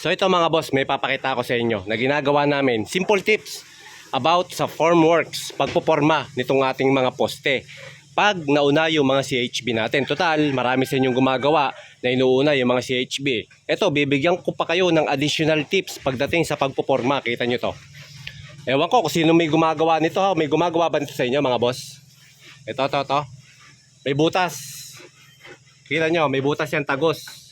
So ito mga boss, may papakita ako sa inyo na ginagawa namin. Simple tips about sa formworks, pagpoporma nitong ating mga poste. Pag nauna yung mga CHB natin. Total, marami sa inyong gumagawa na inuuna yung mga CHB. Ito, bibigyan ko pa kayo ng additional tips pagdating sa pagpoporma. Kita nyo to. Ewan ko kung sino may gumagawa nito. May gumagawa ba nito sa inyo mga boss? Ito. May butas. Kita nyo, may butas yan, tagos.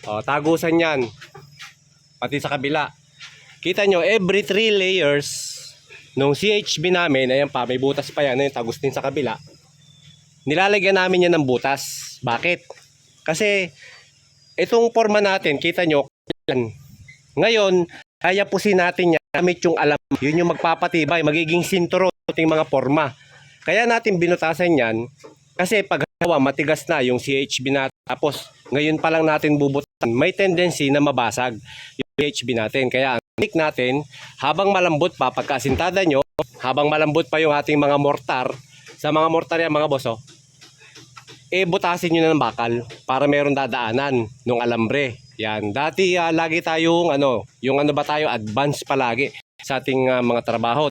O, tagusan yan. Pati sa kabila. Kita nyo, every 3 layers nung CHB namin, ayan pa, may butas pa yan, yung tagos din sa kabila. Nilalagyan namin yan ng butas. Bakit? Kasi, itong forma natin, kita nyo, ngayon, kaya pusin natin yan, gamit yung alam. Yun yung magpapatibay, magiging sinturo ating mga forma. Kaya natin binutasan yan, kasi pag matigas na yung CHB natin, tapos ngayon pa lang natin bubutasan, may tendency na mabasag yung CHB natin. Kaya ang technique natin, habang malambot pa, pagkasintada nyo, habang malambot pa yung ating mga mortar, sa mga mortar yan mga boss, butasin nyo na ng bakal para meron dadaanan ng alambre. Yan. Dati lagi tayong advance palagi sa ating mga trabaho.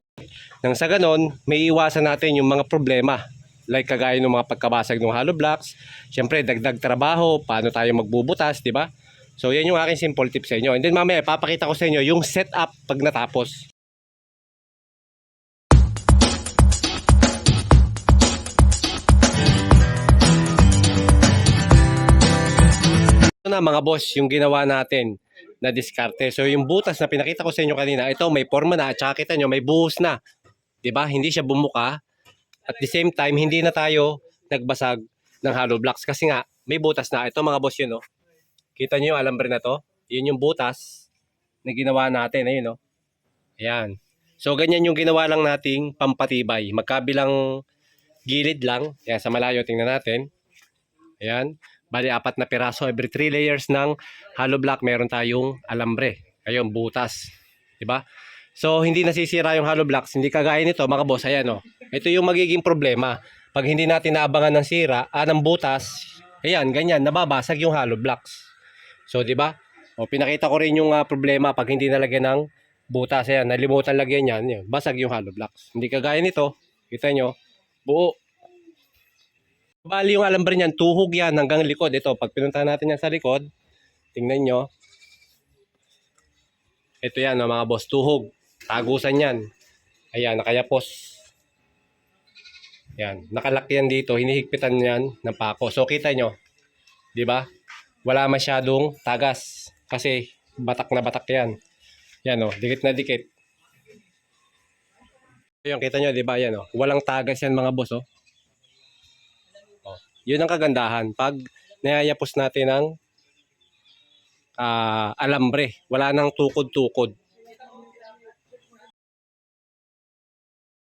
Nang sa ganon, may iwasan natin yung mga problema. Like kagaya ng mga pagkabasag ng hollow blocks. Siyempre, dagdag trabaho, paano tayo magbubutas, di ba? So, yan yung aking simple tip sa inyo. And then mamaya, papakita ko sa inyo yung setup pag natapos. Ito na mga boss, yung ginawa natin na diskarte. So, yung butas na pinakita ko sa inyo kanina, ito may forma na, at saka kita nyo, may buhos na. Di ba? Hindi siya bumuka. At the same time, hindi na tayo nagbasag ng hollow blocks kasi nga may butas na. Ito mga boss yun, no? Kita nyo yung alambre na to? Yun yung butas na ginawa natin. Ayun, no? Ayan. So, ganyan yung ginawa lang nating pampatibay. Magkabilang gilid lang. Ayan, sa malayo, tingnan natin. Ayan. Bali, 4 na piraso. Every 3 layers ng hollow block, meron tayong alambre. Ayun, butas. Diba? So, hindi nasisira yung hollow blocks. Hindi kagaya nito, mga boss. Ayan, no? Ito yung magiging problema. Pag hindi natin naabangan ng sira, ng butas, ayan, ganyan, nababasag yung hollow blocks. So, di ba? O, pinakita ko rin yung problema pag hindi nalagyan ng butas. Ayan, nalimutan lagyan yan, yun, basag yung hollow blocks. Hindi kagaya nito, kita nyo, buo. Bali yung alambre niyan, tuhog yan hanggang likod. Ito, pag pinunta natin yan sa likod, tingnan nyo. Ito yan, no, mga boss, tuhog. Tagusan yan. Ayan, nakayapos. Yan, nakalaki yan dito, hinihigpitan yan ng pako. So kita nyo, di ba? Wala masyadong tagas kasi batak na batak yan. Yan oh, dikit na dikit. Ayun, kita nyo, di ba? Yan oh, walang tagas yan mga boss oh. Oh, yun ang kagandahan pag nayayapos natin ng alambre. Wala nang tukod-tukod.